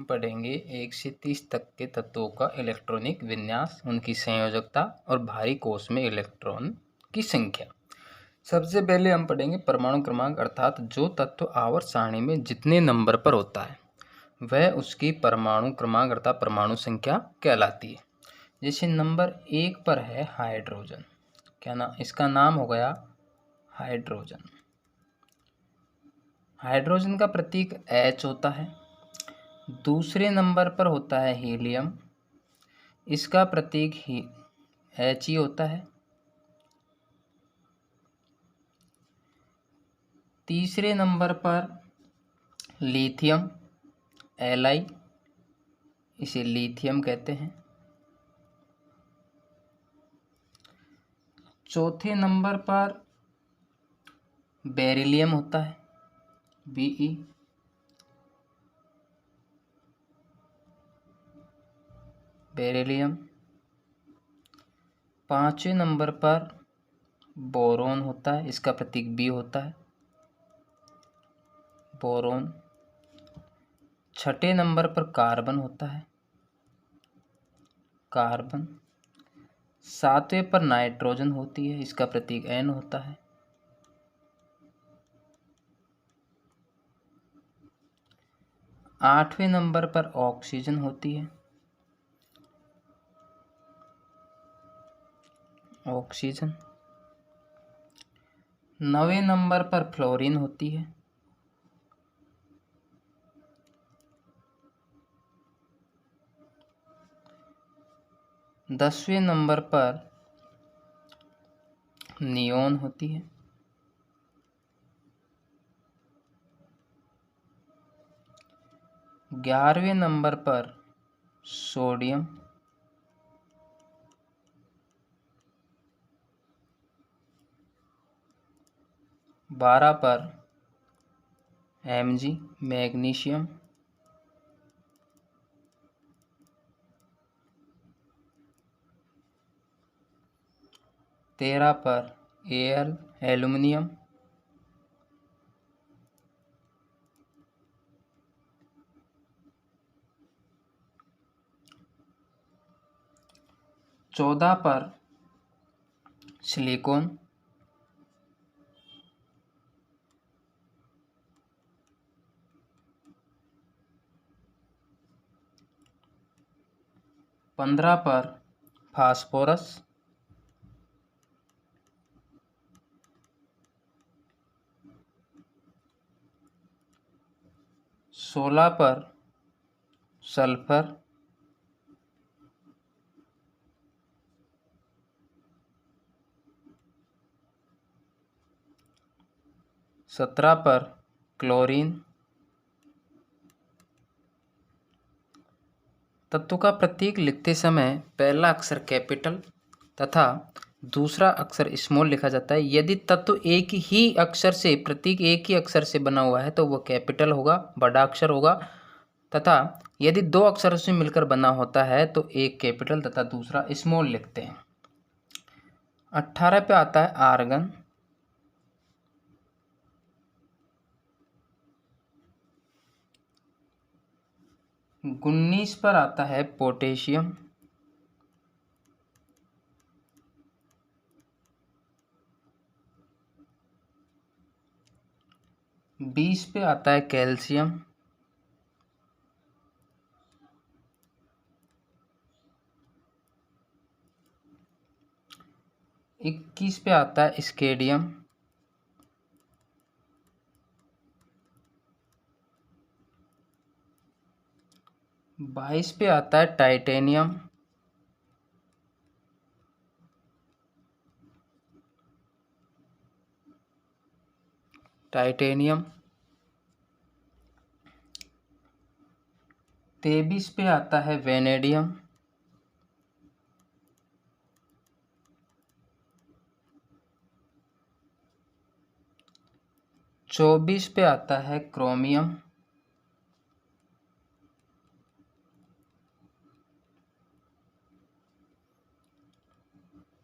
पढ़ेंगे 1 से 30 तक के तत्वों का इलेक्ट्रॉनिक विन्यास, उनकी संयोजकता और भारी कोश में इलेक्ट्रॉन की संख्या। सबसे पहले हम पढ़ेंगे परमाणु क्रमांक, अर्थात जो तत्व आवर्त सारणी में जितने नंबर पर होता है वह उसकी परमाणु क्रमांक अर्थात परमाणु संख्या कहलाती है। जैसे नंबर 1 पर है हाइड्रोजन, क्या ना इसका नाम हो गया हाइड्रोजन। हाइड्रोजन का प्रतीक H होता है। दूसरे नंबर पर होता है हीलियम, इसका प्रतीक He होता है। तीसरे नंबर पर लिथियम Li, इसे लिथियम कहते हैं। चौथे नंबर पर बेरिलियम होता है Be, बेरिलियम। पांचवें नंबर पर बोरोन होता है, इसका प्रतीक B होता है, बोरोन। छठे नंबर पर कार्बन होता है, कार्बन। सातवें पर नाइट्रोजन होती है, इसका प्रतीक N होता है। आठवें नंबर पर ऑक्सीजन होती है, ऑक्सीजन। नवें नंबर पर फ्लोरीन होती है। 10वें नंबर पर नियोन होती है। 11वें नंबर पर सोडियम। 12 पर Mg मैग्नीशियम। 13 पर Al एल्युमिनियम। 14 पर सिलिकॉन। 15 पर फास्फोरस। 16 पर सल्फर। 17 पर क्लोरीन। तत्व का प्रतीक लिखते समय पहला अक्षर कैपिटल तथा दूसरा अक्षर स्मॉल लिखा जाता है। यदि तत्व एक ही अक्षर से प्रतीक एक ही अक्षर से बना हुआ है तो वह कैपिटल होगा, बड़ा अक्षर होगा, तथा यदि दो अक्षरों से मिलकर बना होता है तो एक कैपिटल तथा दूसरा स्मॉल लिखते हैं। 18 पे आता है आर्गन। 19 पर आता है पोटेशियम। 20 पे आता है कैल्शियम। 21 पे आता है स्केडियम। 22 पे आता है टाइटेनियम। 23 पे आता है वेनेडियम। 24 पे आता है क्रोमियम।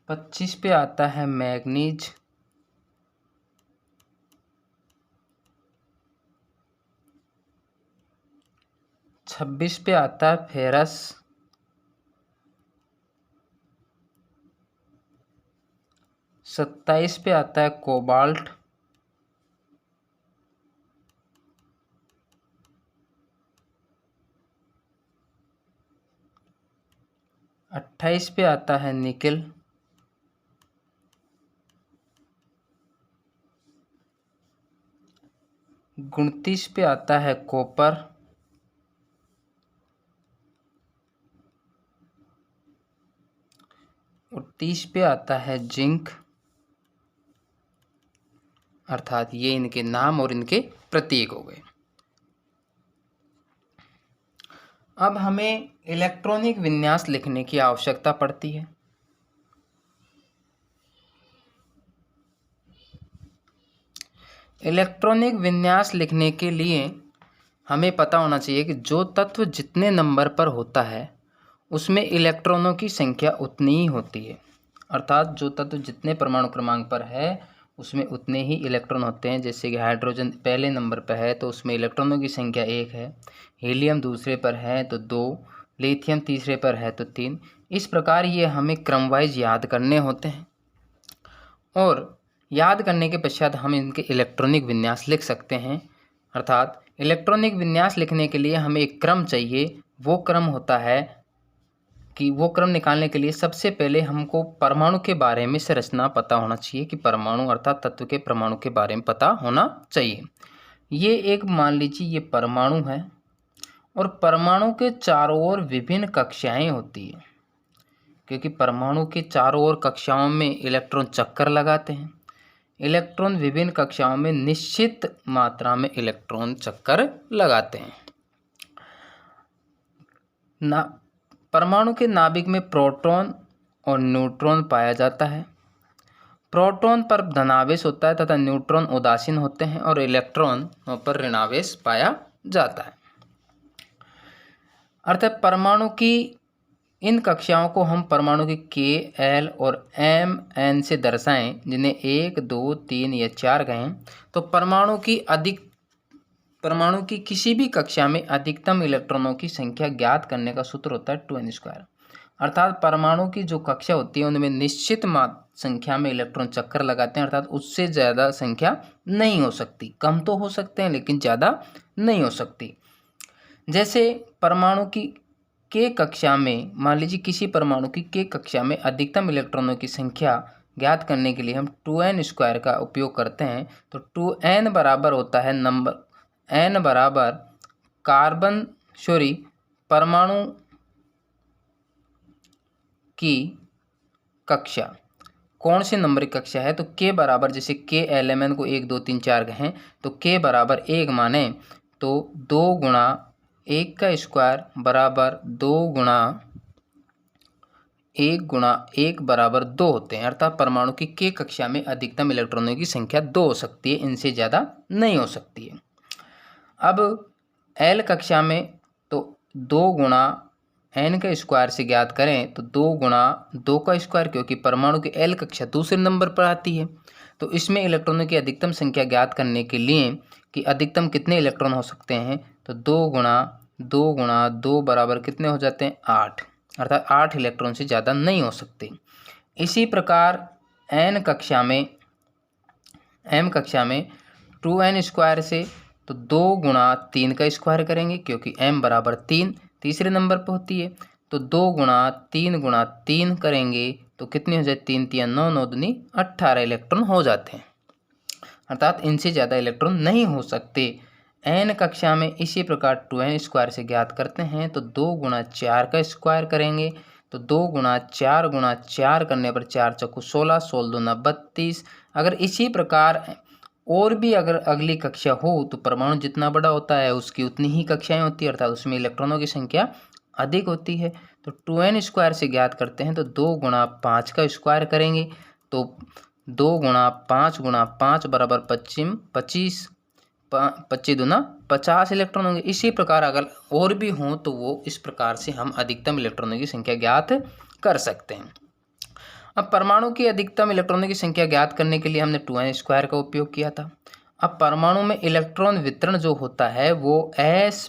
25 पे आता है मैग्नीज। 26 पे आता है फेरस, 27 पे आता है कोबाल्ट, 28 पे आता है निकेल, 29 पे आता है कॉपर, 30 पे आता है जिंक। अर्थात ये इनके नाम और इनके प्रतीक हो गए। अब हमें इलेक्ट्रॉनिक विन्यास लिखने की आवश्यकता पड़ती है। इलेक्ट्रॉनिक विन्यास लिखने के लिए हमें पता होना चाहिए कि जो तत्व जितने नंबर पर होता है उसमें इलेक्ट्रॉनों की संख्या उतनी ही होती है। अर्थात जो तत्व जितने परमाणु क्रमांक पर है उसमें उतने ही इलेक्ट्रॉन होते हैं। जैसे कि हाइड्रोजन पहले नंबर पर है तो उसमें इलेक्ट्रॉनों की संख्या 1 है, हीलियम दूसरे पर है तो 2, लिथियम तीसरे पर है तो 3। इस प्रकार ये हमें क्रम वाइज याद करने होते हैं और याद करने के पश्चात हम इनके इलेक्ट्रॉनिक विन्यास लिख सकते हैं। अर्थात इलेक्ट्रॉनिक विन्यास लिखने के लिए हमें एक क्रम चाहिए। वो क्रम होता है कि वो क्रम निकालने के लिए सबसे पहले हमको परमाणु के बारे में संरचना पता होना चाहिए कि परमाणु अर्थात तत्व के परमाणु के बारे में पता होना चाहिए। ये एक मान लीजिए ये परमाणु है और परमाणु के चारों ओर विभिन्न कक्षाएं होती है, क्योंकि परमाणु के चारों ओर कक्षाओं में इलेक्ट्रॉन चक्कर लगाते हैं। इलेक्ट्रॉन विभिन्न कक्षाओं में निश्चित मात्रा में इलेक्ट्रॉन चक्कर लगाते हैं। परमाणु के नाभिक में प्रोटॉन और न्यूट्रॉन पाया जाता है। प्रोटॉन पर धनावेश होता है तथा न्यूट्रॉन उदासीन होते हैं और इलेक्ट्रॉनों पर ऋणावेश पाया जाता है। अर्थात परमाणु की इन कक्षाओं को हम परमाणु की K, L और M, N से दर्शाएं, जिन्हें 1, 2, 3 या 4 कहें, तो परमाणु की किसी भी कक्षा में अधिकतम इलेक्ट्रॉनों की संख्या ज्ञात करने का सूत्र होता है 2n²। अर्थात परमाणु की जो कक्षा होती है उनमें निश्चित संख्या में इलेक्ट्रॉन चक्कर लगाते हैं। अर्थात उससे ज़्यादा संख्या नहीं हो सकती, कम तो हो सकते हैं लेकिन ज़्यादा नहीं हो सकती। जैसे परमाणु की K कक्षा में, मान लीजिए किसी परमाणु की K कक्षा में अधिकतम इलेक्ट्रॉनों की संख्या ज्ञात करने के लिए हम 2n² का उपयोग करते हैं। तो 2n बराबर होता है n बराबर परमाणु की कक्षा। कौन से नंबर की कक्षा है? तो K बराबर, जैसे K LMN को 1, 2, 3, 4 कहें तो K बराबर 1 माने तो 2 गुणा 1 का स्क्वायर बराबर 2 गुणा 1 गुणा 1 बराबर 2 होते हैं। अर्थात परमाणु की K कक्षा में अधिकतम इलेक्ट्रॉनों की संख्या 2 हो सकती है, इनसे ज़्यादा नहीं हो सकती है। अब L कक्षा में तो 2 गुणा n का स्क्वायर से ज्ञात करें तो 2 गुणा 2 का स्क्वायर, क्योंकि परमाणु की L कक्षा दूसरे नंबर पर आती है। तो इसमें इलेक्ट्रॉनों की अधिकतम संख्या ज्ञात करने के लिए कि अधिकतम कितने इलेक्ट्रॉन हो सकते हैं, तो 2 गुणा 2 बराबर कितने हो जाते हैं? 8। अर्थात 8 इलेक्ट्रॉन से ज़्यादा नहीं हो सकते। इसी प्रकार M कक्षा में 2n² से तो 2 गुणा 3 का स्क्वायर करेंगे, क्योंकि m बराबर 3 तीसरे नंबर पर होती है। तो 2 गुणा 3 करेंगे तो कितने हो जाए? 3 3 9 9 दूनी 18 इलेक्ट्रॉन हो जाते हैं। अर्थात इनसे ज़्यादा इलेक्ट्रॉन नहीं हो सकते। n कक्षा में इसी प्रकार 2n² से ज्ञात करते हैं तो 2 गुणा 4 का स्क्वायर करेंगे तो 2 गुणा 4 करने पर 4 चौको 16, 16 दूना 32। अगर इसी प्रकार और भी अगर अगली कक्षा हो तो परमाणु जितना बड़ा होता है उसकी उतनी ही कक्षाएं होती है, अर्थात उसमें इलेक्ट्रॉनों की संख्या अधिक होती है। तो 2n² से ज्ञात करते हैं तो 2 गुणा 5 का स्क्वायर करेंगे तो 2 गुणा 5 बराबर 25 दूना 50 इलेक्ट्रॉन होंगे। इसी प्रकार अगर और भी हों तो वो इस प्रकार से हम अधिकतम इलेक्ट्रॉनों की संख्या ज्ञात कर सकते हैं। अब परमाणु की अधिकतम इलेक्ट्रॉनों की संख्या ज्ञात करने के लिए हमने 2n² का उपयोग किया था। अब परमाणु में इलेक्ट्रॉन वितरण जो होता है वो s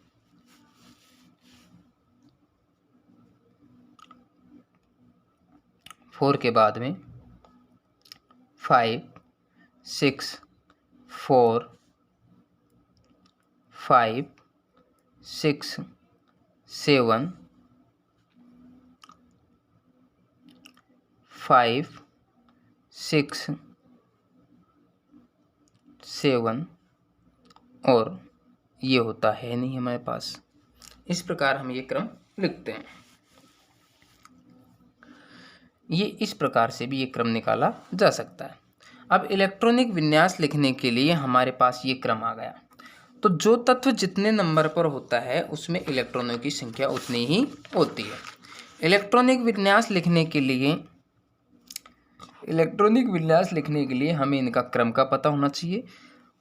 4 के बाद में 5 6 4 5 6 7 5 6 7 और ये होता है नहीं हमारे पास। इस प्रकार हम ये क्रम लिखते हैं। ये इस प्रकार से भी ये क्रम निकाला जा सकता है। अब इलेक्ट्रॉनिक विन्यास लिखने के लिए हमारे पास ये क्रम आ गया। तो जो तत्व जितने नंबर पर होता है उसमें इलेक्ट्रॉनों की संख्या उतनी ही होती है। इलेक्ट्रॉनिक विन्यास लिखने के लिए हमें इनका क्रम का पता होना चाहिए,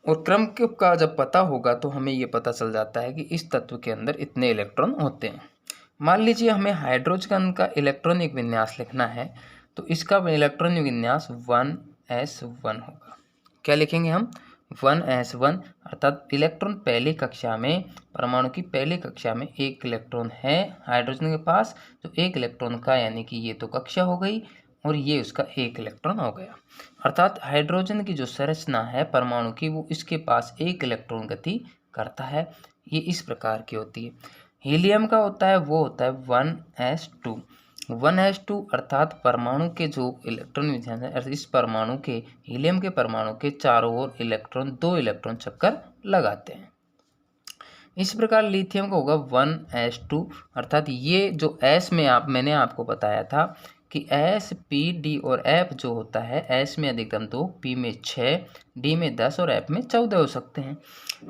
और क्रम का जब पता होगा तो हमें ये पता चल जाता है कि इस तत्व के अंदर इतने इलेक्ट्रॉन होते हैं। मान लीजिए हमें हाइड्रोजन का इलेक्ट्रॉनिक विन्यास लिखना है, तो इसका इलेक्ट्रॉनिक विन्यास 1s1 होगा। क्या लिखेंगे हम? 1s1, अर्थात इलेक्ट्रॉन पहली कक्षा में, परमाणु की पहली कक्षा में एक इलेक्ट्रॉन है हाइड्रोजन के पास, तो एक इलेक्ट्रॉन का यानी कि ये तो कक्षा हो गई और ये उसका एक इलेक्ट्रॉन हो गया। अर्थात हाइड्रोजन की जो संरचना है परमाणु की, वो इसके पास एक इलेक्ट्रॉन गति करता है। ये इस प्रकार की होती है। हीलियम का होता है वो होता है 1s2। 1s2 अर्थात परमाणु के जो इलेक्ट्रॉन विन्यास है, इस परमाणु के, हीलियम के परमाणु के चारों ओर इलेक्ट्रॉन 2 इलेक्ट्रॉन चक्कर लगाते हैं। इस प्रकार लिथियम का होगा 1s2, अर्थात ये जो s में मैंने आपको बताया था कि S, P, D और F जो होता है, S में अधिकतम 2, P में 6, D में 10 और F में 14 हो सकते हैं।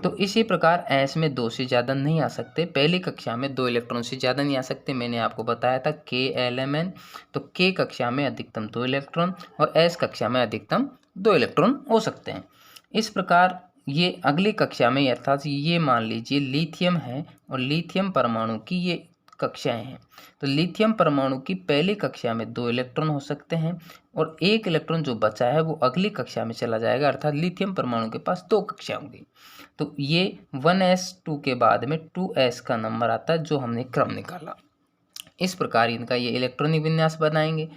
तो इसी प्रकार S में 2 से ज़्यादा नहीं आ सकते। पहली कक्षा में 2 इलेक्ट्रॉन से ज़्यादा नहीं आ सकते। मैंने आपको बताया था KLMN, तो K कक्षा में अधिकतम 2 इलेक्ट्रॉन और S कक्षा में अधिकतम 2 इलेक्ट्रॉन हो सकते हैं। इस प्रकार ये अगली कक्षा में, अर्थात ये मान लीजिए लिथियम है और लिथियम परमाणु की ये कक्षाएं हैं, तो लिथियम परमाणु की पहली कक्षा में 2 इलेक्ट्रॉन हो सकते हैं और एक इलेक्ट्रॉन जो बचा है वो अगली कक्षा में चला जाएगा, अर्थात लिथियम परमाणु के पास 2 कक्षा होंगी। तो ये 1s2 के बाद में 2s का नंबर आता है जो हमने क्रम निकाला। इस प्रकार इनका ये इलेक्ट्रॉनिक विन्यास बनाएंगे।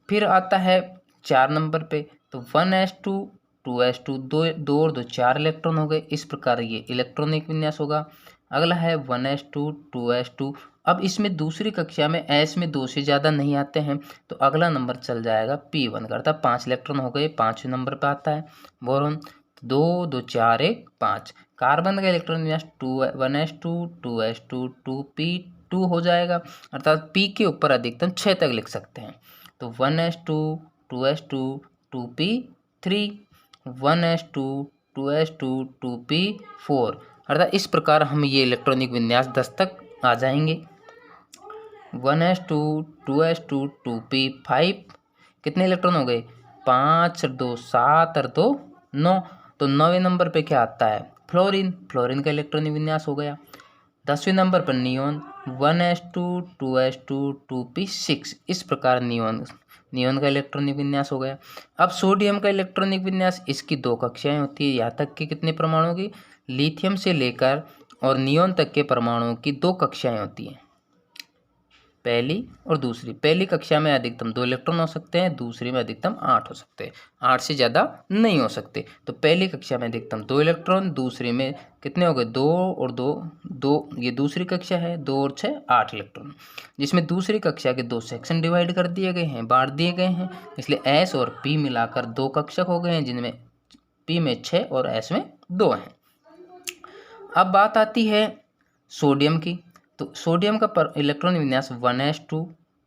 फिर आता है 4 नंबर पे, तो 1s2 2s2, 2 और 2 4 इलेक्ट्रॉन हो गए। इस प्रकार ये इलेक्ट्रॉनिक विन्यास होगा। अगला है 1s2 2s2। अब इसमें दूसरी कक्षा में s में 2 से ज़्यादा नहीं आते हैं, तो अगला नंबर चल जाएगा p1 का, अर्थात 5 इलेक्ट्रॉन हो गए। 5वें नंबर पर आता है बोरॉन, 2 2 4 1 5। कार्बन का इलेक्ट्रॉन विन्यास 1s2 2s2 2p2 हो जाएगा, अर्थात p के ऊपर अधिकतम 6 तक लिख सकते हैं। तो 1s2 2s2 2p3, 1s2 2s2 2p4, अर्थात इस प्रकार हम ये इलेक्ट्रॉनिक विन्यास 10 तक आ जाएंगे। 1s2 2s2 2p5, कितने इलेक्ट्रॉन हो गए? 5 और 2 7 और 2 9। तो 9वें नंबर पे क्या आता है? फ्लोरीन। फ्लोरीन का इलेक्ट्रॉनिक विन्यास हो गया। 10वें नंबर पर नियोन, 1s2 2s2 2p6। इस प्रकार नियोन का इलेक्ट्रॉनिक विन्यास हो गया। अब सोडियम का इलेक्ट्रॉनिक विन्यास, इसकी 2 कक्षाएं होती है, यहाँ तक कि कितने परमाणुओं की? लिथियम से लेकर और नियोन तक के परमाणुओं की 2 कक्षाएं होती हैं, पहली और दूसरी। पहली कक्षा में अधिकतम 2 इलेक्ट्रॉन हो सकते हैं, दूसरी में अधिकतम 8 हो सकते हैं, 8 से ज़्यादा नहीं हो सकते। तो पहली कक्षा में अधिकतम 2 इलेक्ट्रॉन, दूसरी में कितने हो गए? 2 और 2, ये दूसरी कक्षा है, 2 और 6 8 इलेक्ट्रॉन, जिसमें दूसरी कक्षा के 2 सेक्शन डिवाइड कर दिए गए हैं, बांट दिए गए हैं, इसलिए S और P मिलाकर 2 कक्षक हो गए हैं, जिनमें P में 6 और S में 2 हैं। अब बात आती है सोडियम की, तो सोडियम का इलेक्ट्रॉन विन्यास 1s2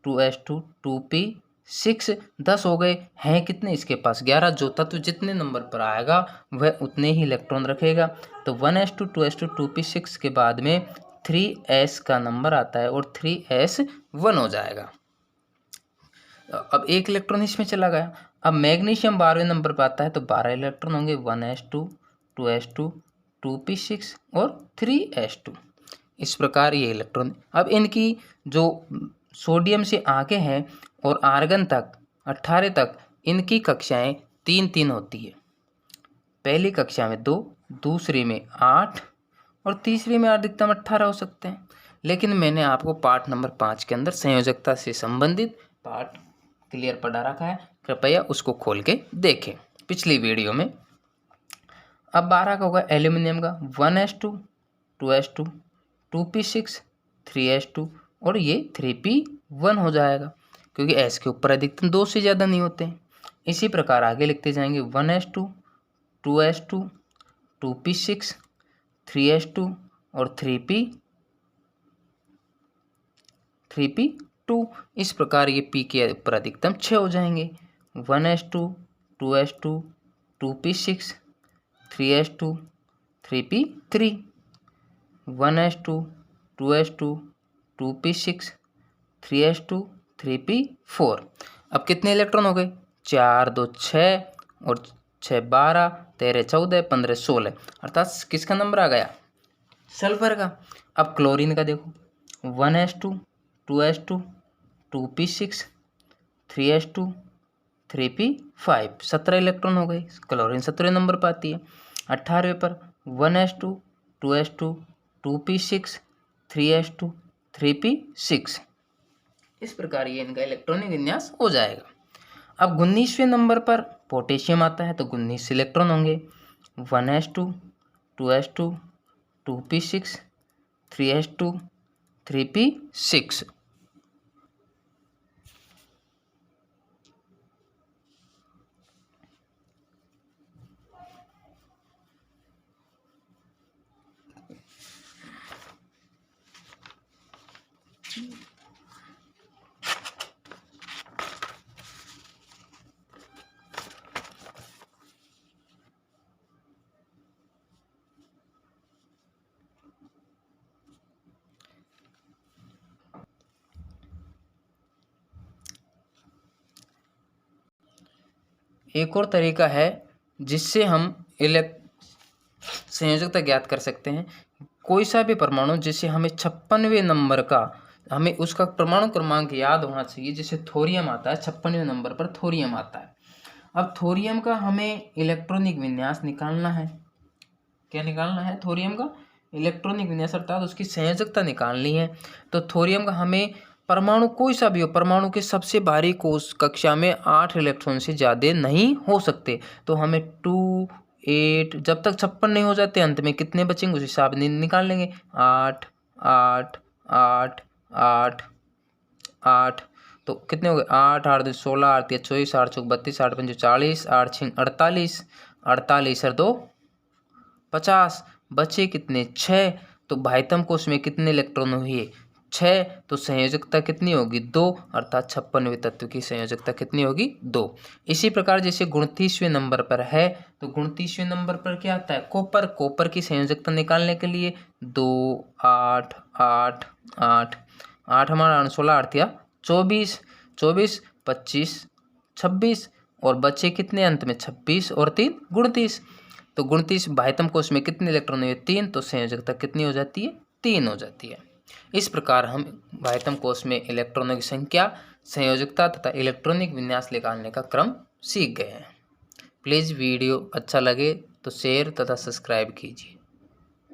2s2 2p6 10 हो गए हैं। कितने इसके पास? 11। जो तत्व जितने नंबर पर आएगा वह उतने ही इलेक्ट्रॉन रखेगा। तो 1s2 2s2 2p6 के बाद में 3s का नंबर आता है और 3s1 हो जाएगा। अब एक इलेक्ट्रॉन इसमें चला गया। अब मैग्नीशियम 12वें नंबर पर आता है, तो 12 इलेक्ट्रॉन होंगे, 1s2 2s2 2p6 और 3s2। इस प्रकार ये इलेक्ट्रॉन, अब इनकी जो सोडियम से आगे हैं और आर्गन तक 18 तक, इनकी कक्षाएं 3 होती है। पहली कक्षा में 2, दूसरी में 8 और तीसरी में अधिकतम 18 हो सकते हैं। लेकिन मैंने आपको पार्ट नंबर 5 के अंदर संयोजकता से संबंधित पार्ट क्लियर पढ़ा रखा है, कृपया उसको खोल के देखें पिछली वीडियो में। अब 12 का होगा एल्यूमिनियम का 1s2 2s2 2p6 3s2 और ये 3p1 हो जाएगा, क्योंकि s के ऊपर अधिकतम 2 से ज़्यादा नहीं होते हैं। इसी प्रकार आगे लिखते जाएंगे 1s2 2s2 2p6 3s2 और 3p2। इस प्रकार ये p के ऊपर अधिकतम 6 हो जाएंगे। 1s2 2s2 2p6 3s2 3p3 1s2 2s2 2p6 3s2 3p4। अब कितने इलेक्ट्रॉन हो गए? 4 2 6 और 6 12 13 14 15 16, अर्थात किसका नंबर आ गया? सल्फर का। अब क्लोरीन का देखो 1s2 2s2 2p6 3s2 3p5, 17 electron हो गए। क्लोरीन 17 नंबर पर आती है। 18वें पर 1s2 2s2 2p6 3s2 3p6। इस प्रकार ये इनका इलेक्ट्रॉनिक विन्यास हो जाएगा। अब 19वें नंबर पर पोटेशियम आता है, तो 19 इलेक्ट्रॉन होंगे 1s2 2s2 2p6 3s2 3p6। एक और तरीका है जिससे हम संयोजकता ज्ञात कर सकते हैं। कोई सा भी परमाणु जिसे हमें 56वें नंबर का, हमें उसका परमाणु क्रमांक याद होना चाहिए। जैसे थोरियम आता है 56वें नंबर पर थोरियम आता है। अब थोरियम का हमें इलेक्ट्रॉनिक विन्यास निकालना है। क्या निकालना है? थोरियम का इलेक्ट्रॉनिक विन्यास, अर्थात उसकी संयोजकता निकालनी है। तो थोरियम का हमें परमाणु कोई सा भी हो, परमाणु के सबसे भारी कोष कक्षा में 8 इलेक्ट्रॉन से ज़्यादा नहीं हो सकते। तो हमें 2 8 जब तक 56 नहीं हो जाते, अंत में कितने बचेंगे उस हिसाब से निकाल लेंगे। 8 8 8 8 8, तो कितने हो गए? 8 8 2 16 8 3 24 8 4 32 8 5 40 8 6 48 48 और 2 50, बचे कितने? 6। तो भाइतम कोष में कितने इलेक्ट्रॉन हुए? 6। तो संयोजकता कितनी होगी? 2, अर्थात 56वें तत्व की संयोजकता कितनी होगी? 2। इसी प्रकार जैसे 29वें नंबर पर है, तो 29वें नंबर पर क्या आता है? कॉपर। कॉपर की संयोजकता निकालने के लिए 2 8 8 8 8 हमारा 16 8 या 24 24 25 26 और बचे कितने अंत में? 26 और 3 29। तो 29 भाइतम कोष में कितने इलेक्ट्रॉन हुए? 3। तो संयोजकता कितनी हो जाती है? 3 हो जाती है। इस प्रकार हम भाइतम कोष में इलेक्ट्रॉनों की संख्या, संयोजकता तथा इलेक्ट्रॉनिक विन्यास निकालने का क्रम सीख गए हैं। प्लीज़ वीडियो अच्छा लगे तो शेयर तथा सब्सक्राइब कीजिए।